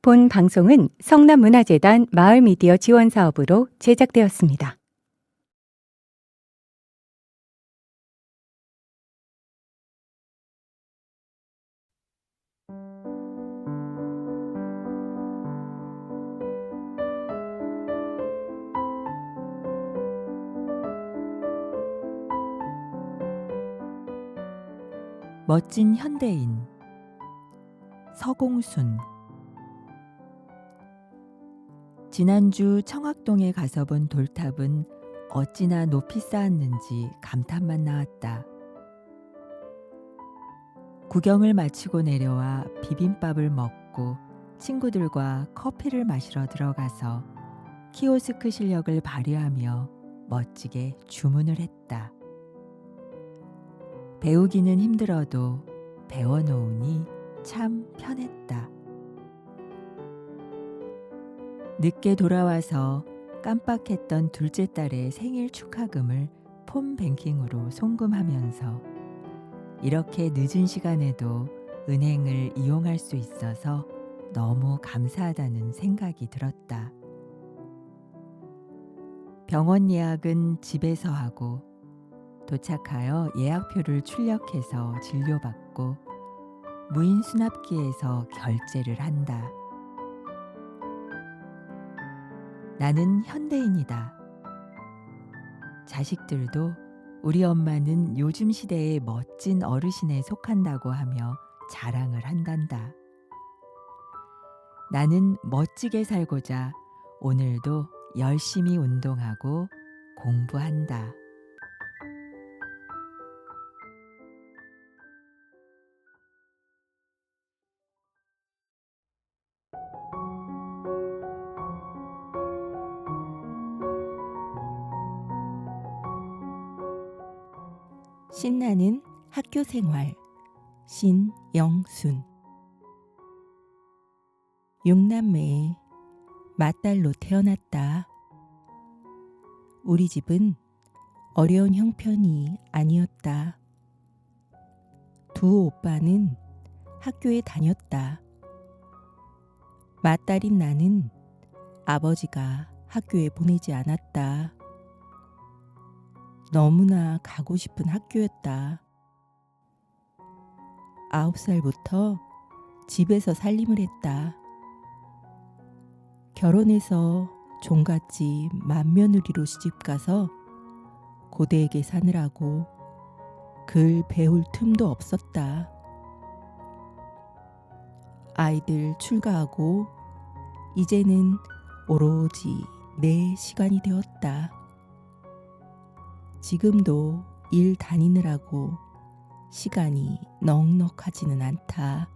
본 방송은 성남문화재단 마을미디어 지원사업으로 제작되었습니다. 멋진 현대인 서공순. 지난주 청학동에 가서 본 돌탑은 어찌나 높이 쌓았는지 감탄만 나왔다. 구경을 마치고 내려와 비빔밥을 먹고 친구들과 커피를 마시러 들어가서 키오스크 실력을 발휘하며 멋지게 주문을 했다. 배우기는 힘들어도 배워놓으니 참 편했다. 늦게 돌아와서 깜빡했던 둘째 딸의 생일 축하금을 폰뱅킹으로 송금하면서 이렇게 늦은 시간에도 은행을 이용할 수 있어서 너무 감사하다는 생각이 들었다. 병원 예약은 집에서 하고 도착하여 예약표를 출력해서 진료받고 무인 수납기에서 결제를 한다. 나는 현대인이다. 자식들도 우리 엄마는 요즘 시대의 멋진 어르신에 속한다고 하며 자랑을 한단다. 나는 멋지게 살고자 오늘도 열심히 운동하고 공부한다. 신나는 학교 생활 신영순. 육남매의 맏딸로 태어났다. 우리 집은 어려운 형편이 아니었다. 두 오빠는 학교에 다녔다. 맏딸인 나는 아버지가 학교에 보내지 않았다. 너무나 가고 싶은 학교였다. 9살부터 집에서 살림을 했다. 결혼해서 종갓집 맏며느리로 시집가서 고대에게 사느라고 글 배울 틈도 없었다. 아이들 출가하고 이제는 오로지 내 시간이 되었다. 지금도 일 다니느라고 시간이 넉넉하지는 않다.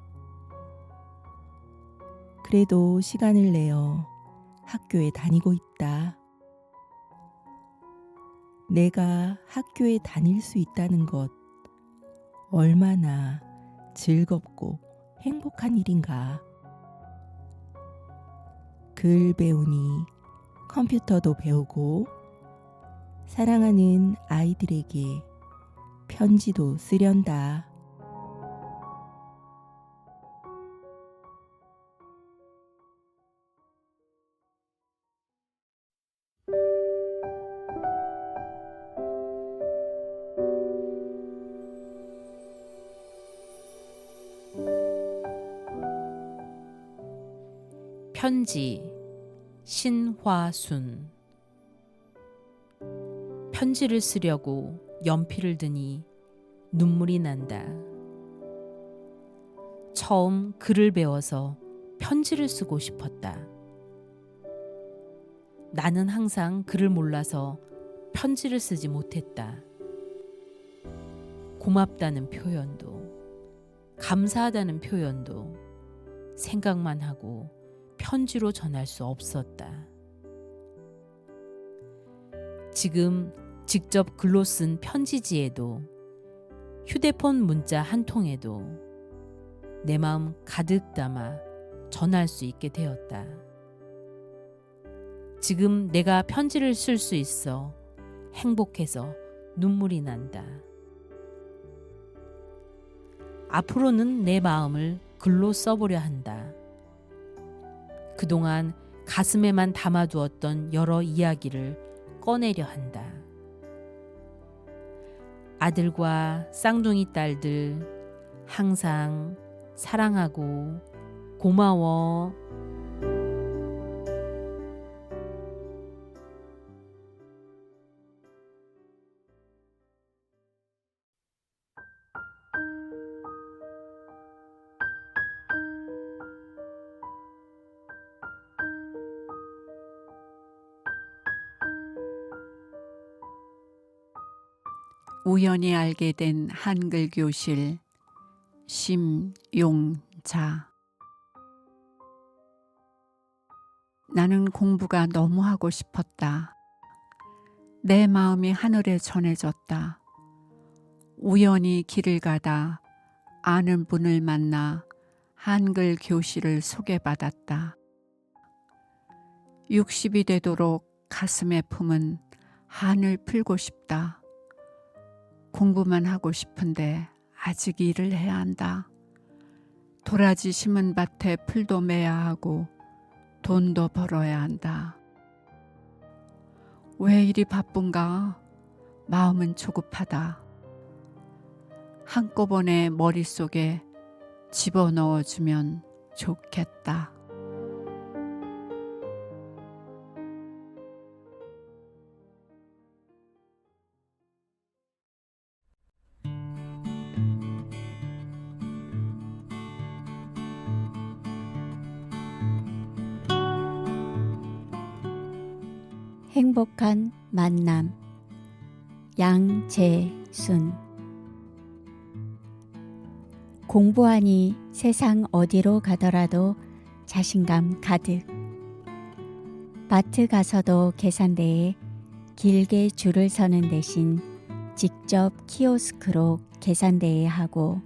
그래도 시간을 내어 학교에 다니고 있다. 내가 학교에 다닐 수 있다는 것 얼마나 즐겁고 행복한 일인가. 글 배우니 컴퓨터도 배우고 사랑하는 아이들에게 편지도 쓰련다. 편지 신화순. 편지를 쓰려고 연필을 드니 눈물이 난다. 처음 글을 배워서 편지를 쓰고 싶었다. 나는 항상 글을 몰라서 편지를 쓰지 못했다. 고맙다는 표현도, 감사하다는 표현도 생각만 하고 편지로 전할 수 없었다. 지금 직접 글로 쓴 편지지에도 휴대폰 문자 한 통에도 내 마음 가득 담아 전할 수 있게 되었다. 지금 내가 편지를 쓸 수 있어 행복해서 눈물이 난다. 앞으로는 내 마음을 글로 써보려 한다. 그동안 가슴에만 담아두었던 여러 이야기를 꺼내려 한다. 아들과 쌍둥이 딸들 항상 사랑하고 고마워. 우연히 알게 된 한글 교실 심용자. 나는 공부가 너무 하고 싶었다. 내 마음이 하늘에 전해졌다. 우연히 길을 가다 아는 분을 만나 한글 교실을 소개받았다. 60이 되도록 가슴에 품은 한을 풀고 싶다. 공부만 하고 싶은데 아직 일을 해야 한다. 도라지 심은 밭에 풀도 매야 하고 돈도 벌어야 한다. 왜 이리 바쁜가? 마음은 조급하다. 한꺼번에 머릿속에 집어넣어주면 좋겠다. 행복한 만남 양재순. 공부하니 세상 어디로 가더라도 자신감 가득. 마트 가서도 계산대에 길게 줄을 서는 대신 직접 키오스크로 계산대에 하고,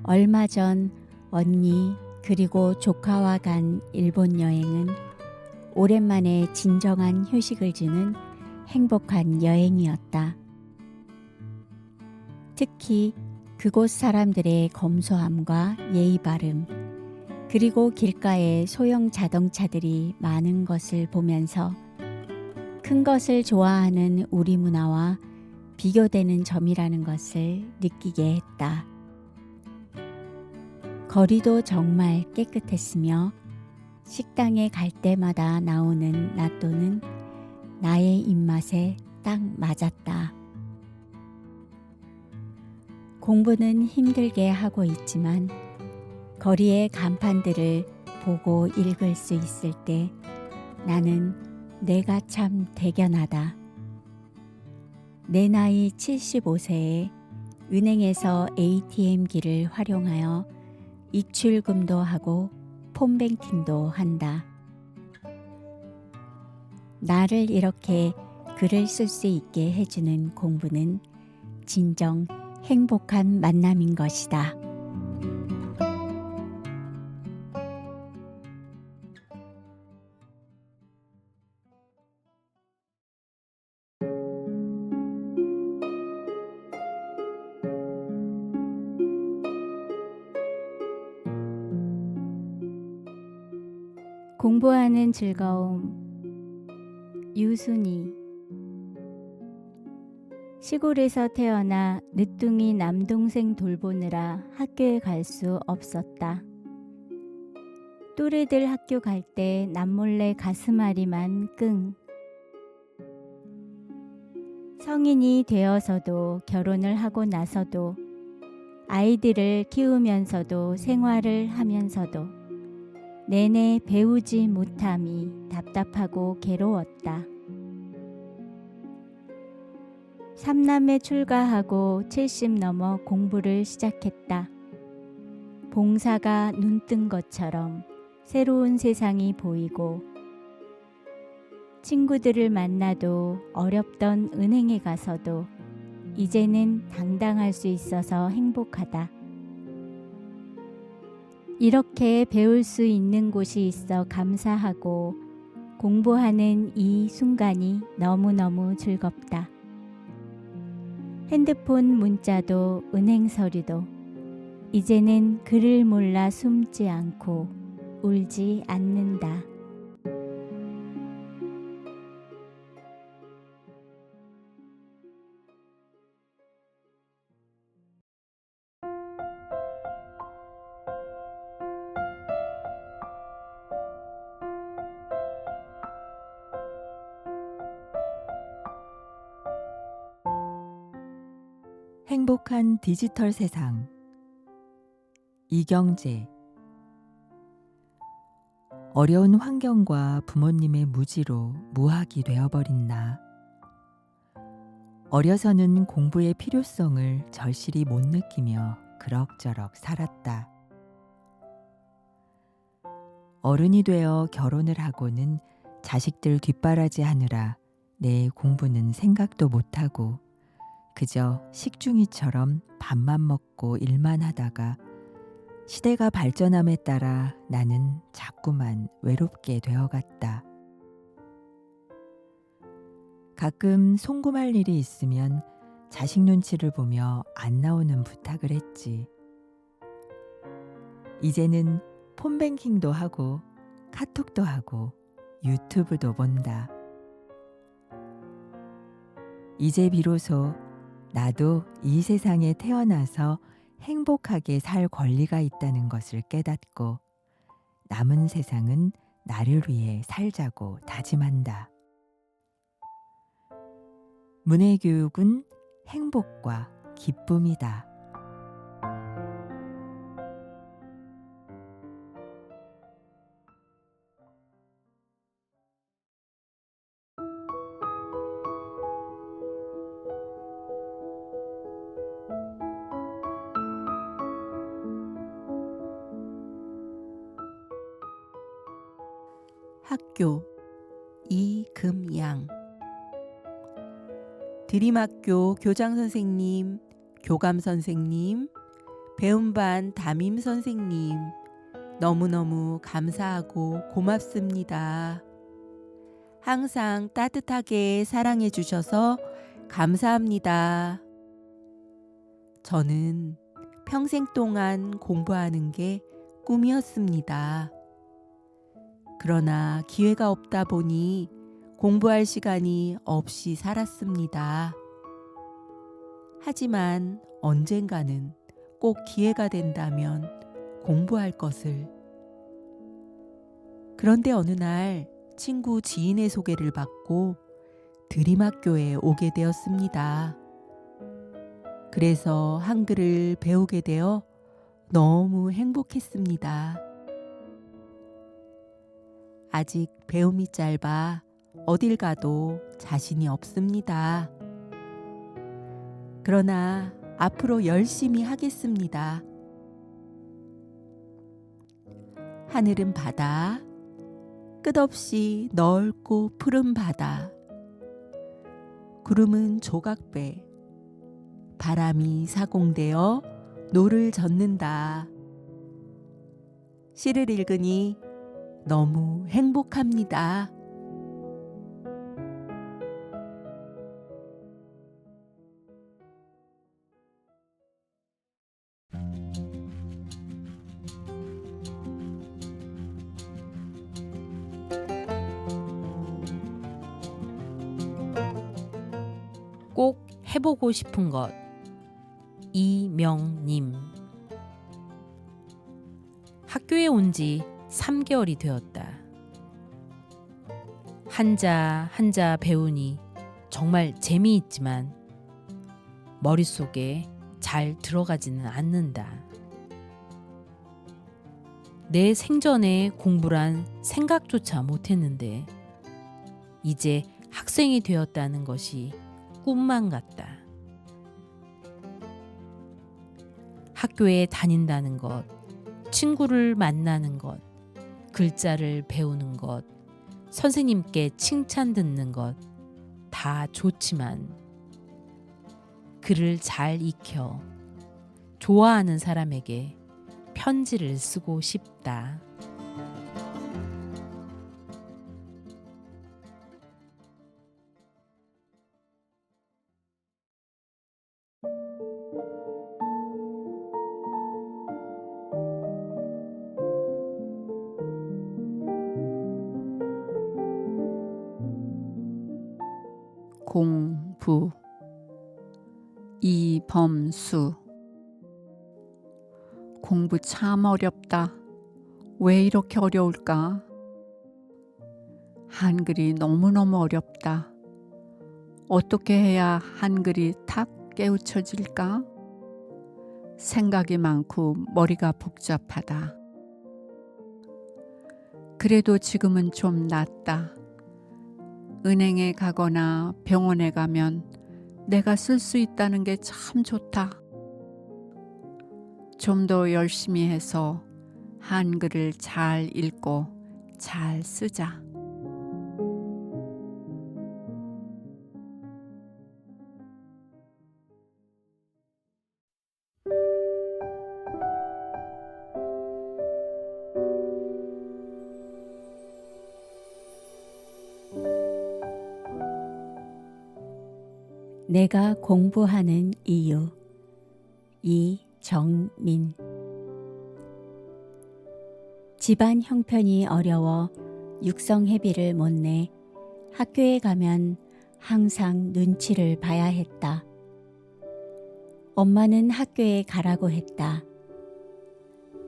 얼마 전 언니 그리고 조카와 간 일본 여행은 오랜만에 진정한 휴식을 주는 행복한 여행이었다. 특히 그곳 사람들의 검소함과 예의 바름, 그리고 길가에 소형 자동차들이 많은 것을 보면서 큰 것을 좋아하는 우리 문화와 비교되는 점이라는 것을 느끼게 했다. 거리도 정말 깨끗했으며 식당에 갈 때마다 나오는 나또는 나의 입맛에 딱 맞았다. 공부는 힘들게 하고 있지만 거리의 간판들을 보고 읽을 수 있을 때 나는 내가 참 대견하다. 내 나이 75세에 은행에서 ATM기를 활용하여 입출금도 하고 폰뱅킹도 한다. 나를 이렇게 글을 쓸 수 있게 해주는 공부는 진정 행복한 만남인 것이다. 공부하는 즐거움. 유순이. 시골에서 태어나 늦둥이 남동생 돌보느라 학교에 갈 수 없었다. 또래들 학교 갈 때 남몰래 가슴앓이만 끙. 성인이 되어서도 결혼을 하고 나서도 아이들을 키우면서도 생활을 하면서도 내내 배우지 못함이 답답하고 괴로웠다. 삼남매 출가하고 70 넘어 공부를 시작했다. 봉사가 눈뜬 것처럼 새로운 세상이 보이고, 친구들을 만나도 어렵던 은행에 가서도 이제는 당당할 수 있어서 행복하다. 이렇게 배울 수 있는 곳이 있어 감사하고 공부하는 이 순간이 너무너무 즐겁다. 핸드폰 문자도 은행 서류도 이제는 글을 몰라 숨지 않고 울지 않는다. 행복한 디지털 세상. 이경재. 어려운 환경과 부모님의 무지로 무학이 되어버린 나. 어려서는 공부의 필요성을 절실히 못 느끼며 그럭저럭 살았다. 어른이 되어 결혼을 하고는 자식들 뒷바라지 하느라 내 공부는 생각도 못하고 그저 식중이처럼 밥만 먹고 일만 하다가 시대가 발전함에 따라 나는 자꾸만 외롭게 되어갔다. 가끔 송금할 일이 있으면 자식 눈치를 보며 안 나오는 부탁을 했지. 이제는 폰뱅킹도 하고 카톡도 하고 유튜브도 본다. 이제 비로소 나도 이 세상에 태어나서 행복하게 살 권리가 있다는 것을 깨닫고 남은 세상은 나를 위해 살자고 다짐한다. 문해교육은 행복과 기쁨이다. 학교 이금양. 드림학교 교장 선생님, 교감 선생님, 배움반 담임 선생님, 너무너무 감사하고 고맙습니다. 항상 따뜻하게 사랑해 주셔서 감사합니다. 저는 평생 동안 공부하는 게 꿈이었습니다. 그러나 기회가 없다 보니 공부할 시간이 없이 살았습니다. 하지만 언젠가는 꼭 기회가 된다면 공부할 것을. 그런데 어느 날 친구 지인의 소개를 받고 드림학교에 오게 되었습니다. 그래서 한글을 배우게 되어 너무 행복했습니다. 아직 배움이 짧아 어딜 가도 자신이 없습니다. 그러나 앞으로 열심히 하겠습니다. 하늘은 바다, 끝없이 넓고 푸른 바다. 구름은 조각배, 바람이 사공되어 노를 젓는다. 시를 읽으니 너무 행복합니다. 꼭 해보고 싶은 것. 이명님. 학교에 온 지 3개월이 되었다. 한자 한자 배우니 정말 재미있지만 머릿속에 잘 들어가지는 않는다. 내 생전에 공부란 생각조차 못했는데 이제 학생이 되었다는 것이 꿈만 같다. 학교에 다닌다는 것, 친구를 만나는 것, 글자를 배우는 것, 선생님께 칭찬 듣는 것 다 좋지만 글을 잘 익혀 좋아하는 사람에게 편지를 쓰고 싶다. 공부. 이범수. 공부 참 어렵다. 왜 이렇게 어려울까? 한글이 너무너무 어렵다. 어떻게 해야 한글이 탁 깨우쳐질까? 생각이 많고 머리가 복잡하다. 그래도 지금은 좀 낫다. 은행에 가거나 병원에 가면 내가 쓸 수 있다는 게 참 좋다. 좀 더 열심히 해서 한글을 잘 읽고 잘 쓰자. 내가 공부하는 이유. 이정민. 집안 형편이 어려워 육성회비를 못 내 학교에 가면 항상 눈치를 봐야 했다. 엄마는 학교에 가라고 했다.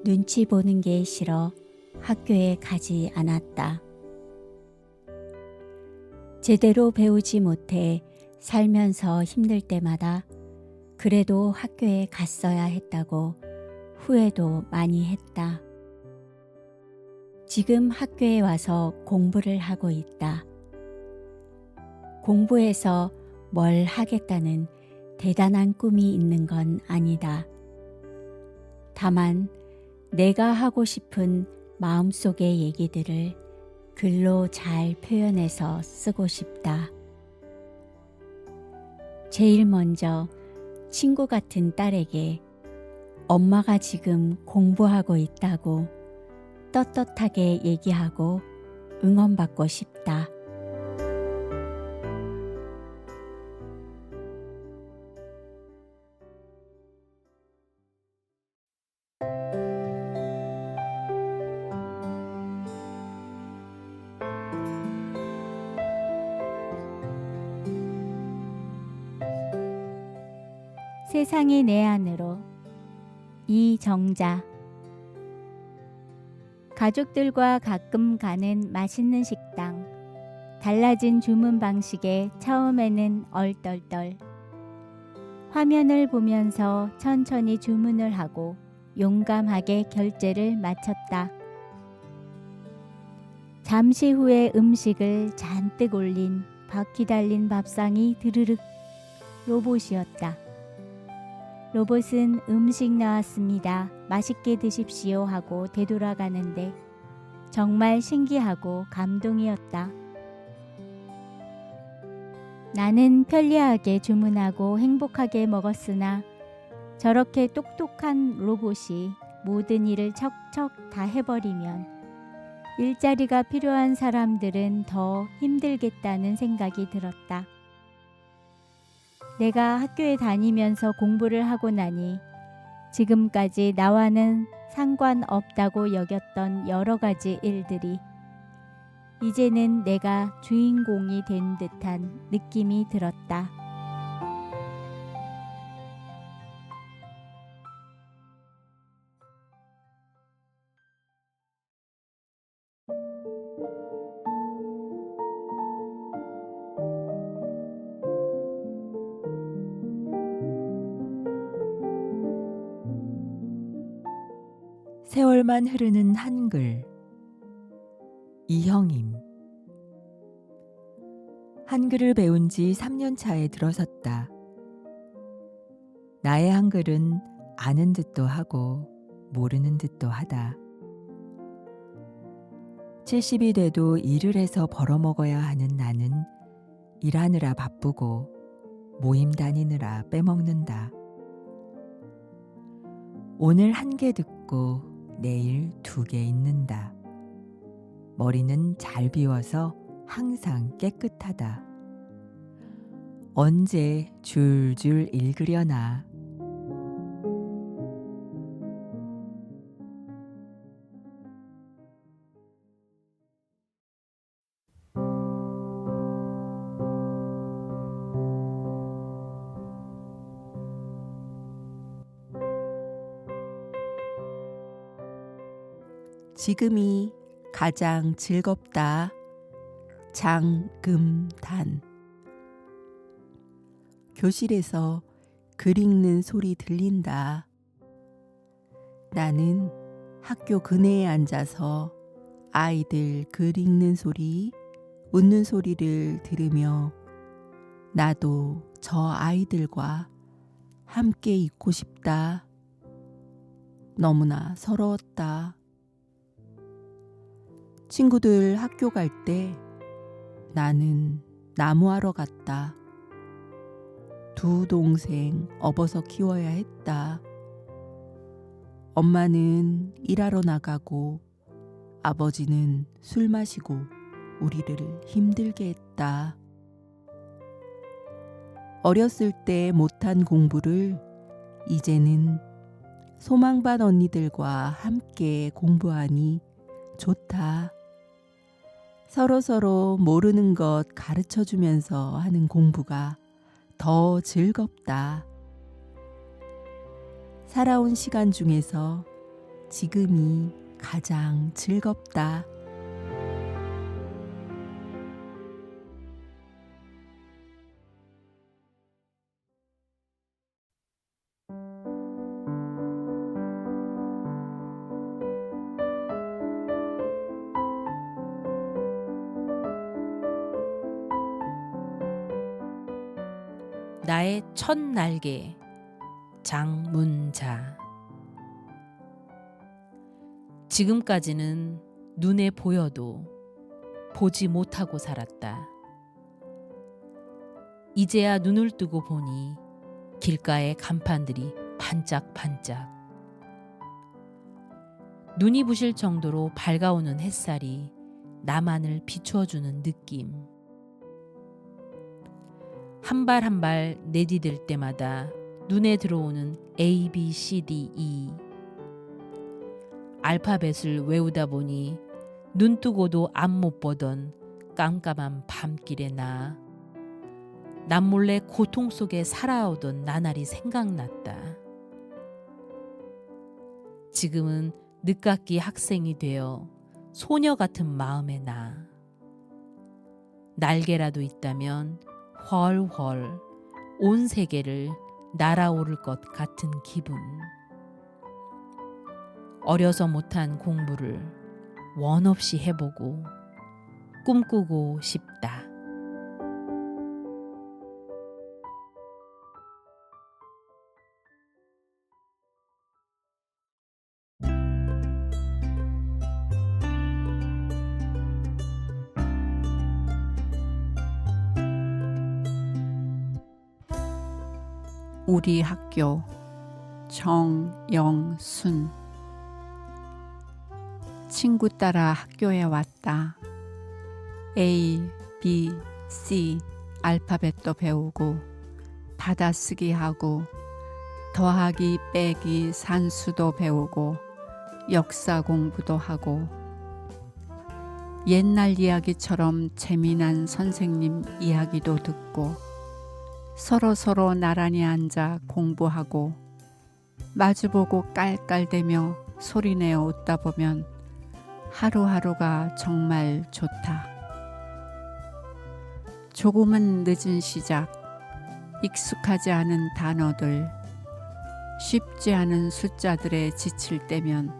눈치 보는 게 싫어 학교에 가지 않았다. 제대로 배우지 못해 살면서 힘들 때마다 그래도 학교에 갔어야 했다고 후회도 많이 했다. 지금 학교에 와서 공부를 하고 있다. 공부해서 뭘 하겠다는 대단한 꿈이 있는 건 아니다. 다만 내가 하고 싶은 마음속의 얘기들을 글로 잘 표현해서 쓰고 싶다. 제일 먼저 친구 같은 딸에게 엄마가 지금 공부하고 있다고 떳떳하게 얘기하고 응원받고 싶다. 세상이 내 안으로. 이정자. 가족들과 가끔 가는 맛있는 식당. 달라진 주문 방식에 처음에는 얼떨떨. 화면을 보면서 천천히 주문을 하고 용감하게 결제를 마쳤다. 잠시 후에 음식을 잔뜩 올린 바퀴 달린 밥상이 드르륵 로봇이었다. 로봇은 음식 나왔습니다. 맛있게 드십시오 하고 되돌아가는데 정말 신기하고 감동이었다. 나는 편리하게 주문하고 행복하게 먹었으나 저렇게 똑똑한 로봇이 모든 일을 척척 다 해버리면 일자리가 필요한 사람들은 더 힘들겠다는 생각이 들었다. 내가 학교에 다니면서 공부를 하고 나니 지금까지 나와는 상관없다고 여겼던 여러 가지 일들이 이제는 내가 주인공이 된 듯한 느낌이 들었다. 세월만 흐르는 한글. 이형임. 한글을 배운 지 3년 차에 들어섰다. 나의 한글은 아는 듯도 하고 모르는 듯도 하다. 70이 돼도 일을 해서 벌어먹어야 하는 나는 일하느라 바쁘고 모임 다니느라 빼먹는다. 오늘 1개 듣고 내일 2개 읽는다. 머리는 잘 비워서 항상 깨끗하다. 언제 줄줄 읽으려나. 지금이 가장 즐겁다. 장금단. 교실에서 글 읽는 소리 들린다. 나는 학교 근해에 앉아서 아이들 글 읽는 소리, 웃는 소리를 들으며 나도 저 아이들과 함께 있고 싶다. 너무나 서러웠다. 친구들 학교 갈 때 나는 나무하러 갔다. 두 동생 업어서 키워야 했다. 엄마는 일하러 나가고 아버지는 술 마시고 우리를 힘들게 했다. 어렸을 때 못한 공부를 이제는 소망반 언니들과 함께 공부하니 좋다. 서로서로 모르는 것 가르쳐 주면서 하는 공부가 더 즐겁다. 살아온 시간 중에서 지금이 가장 즐겁다. 나의 첫 날개 장문자. 지금까지는 눈에 보여도 보지 못하고 살았다. 이제야 눈을 뜨고 보니 길가의 간판들이 반짝반짝. 눈이 부실 정도로 밝아오는 햇살이 나만을 비추어주는 느낌. 한 발 한 발 내디딜 때마다 눈에 들어오는 A, B, C, D, E. 알파벳을 외우다 보니 눈 뜨고도 앞 못 보던 깜깜한 밤길의 나. 남몰래 고통 속에 살아오던 나날이 생각났다. 지금은 늦깎이 학생이 되어 소녀 같은 마음의 나. 날개라도 있다면 훨훨 온 세계를 날아오를 것 같은 기분. 어려서 못한 공부를 원 없이 해보고 꿈꾸고 싶다. 우리 학교 정영순. 친구 따라 학교에 왔다. A, B, C 알파벳도 배우고 받아쓰기 하고 더하기 빼기 산수도 배우고 역사 공부도 하고 옛날 이야기처럼 재미난 선생님 이야기도 듣고 서로 나란히 앉아 공부하고 마주보고 깔깔대며 소리내어 웃다 보면 하루하루가 정말 좋다. 조금은 늦은 시작, 익숙하지 않은 단어들, 쉽지 않은 숫자들에 지칠 때면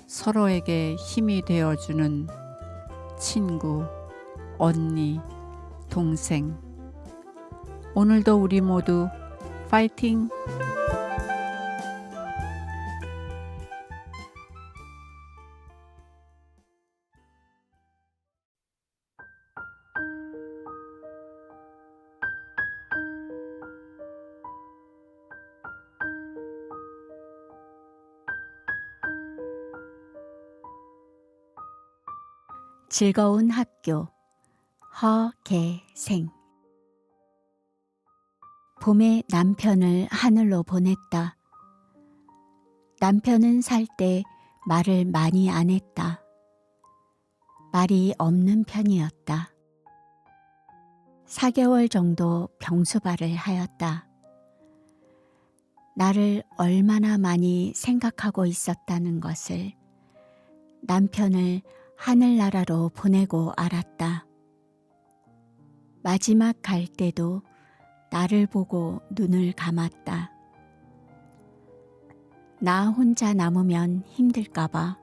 서로에게 힘이 되어주는 친구, 언니, 동생. 오늘도 우리 모두 파이팅! 즐거운 학교 허계생. 봄에 남편을 하늘로 보냈다. 남편은 살 때 말을 많이 안 했다. 말이 없는 편이었다. 4개월 정도 병수발을 하였다. 나를 얼마나 많이 생각하고 있었다는 것을 남편을 하늘나라로 보내고 알았다. 마지막 갈 때도 나를 보고 눈을 감았다. 나 혼자 남으면 힘들까봐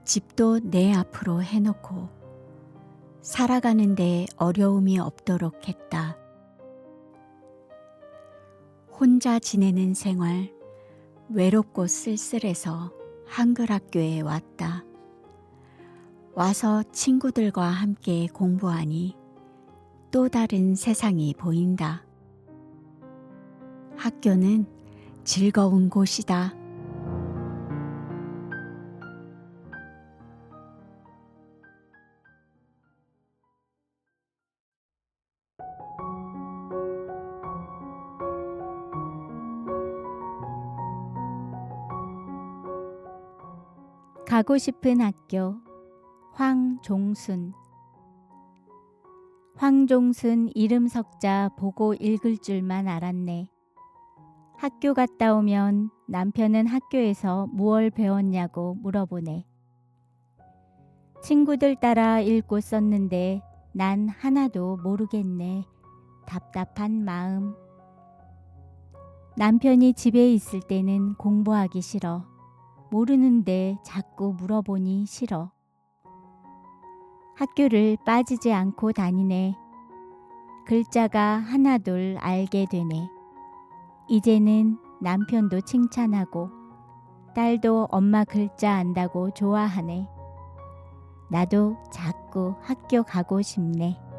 집도 내 앞으로 해놓고 살아가는데 어려움이 없도록 했다. 혼자 지내는 생활, 외롭고 쓸쓸해서 한글학교에 왔다. 와서 친구들과 함께 공부하니 또 다른 세상이 보인다. 학교는 즐거운 곳이다. 가고 싶은 학교. 황종순. 황종순 이름 석자 보고 읽을 줄만 알았네. 학교 갔다 오면 남편은 학교에서 무얼 배웠냐고 물어보네. 친구들 따라 읽고 썼는데 난 하나도 모르겠네. 답답한 마음. 남편이 집에 있을 때는 공부하기 싫어. 모르는데 자꾸 물어보니 싫어. 학교를 빠지지 않고 다니네. 글자가 하나둘 알게 되네. 이제는 남편도 칭찬하고 딸도 엄마 글자 안다고 좋아하네. 나도 자꾸 학교 가고 싶네.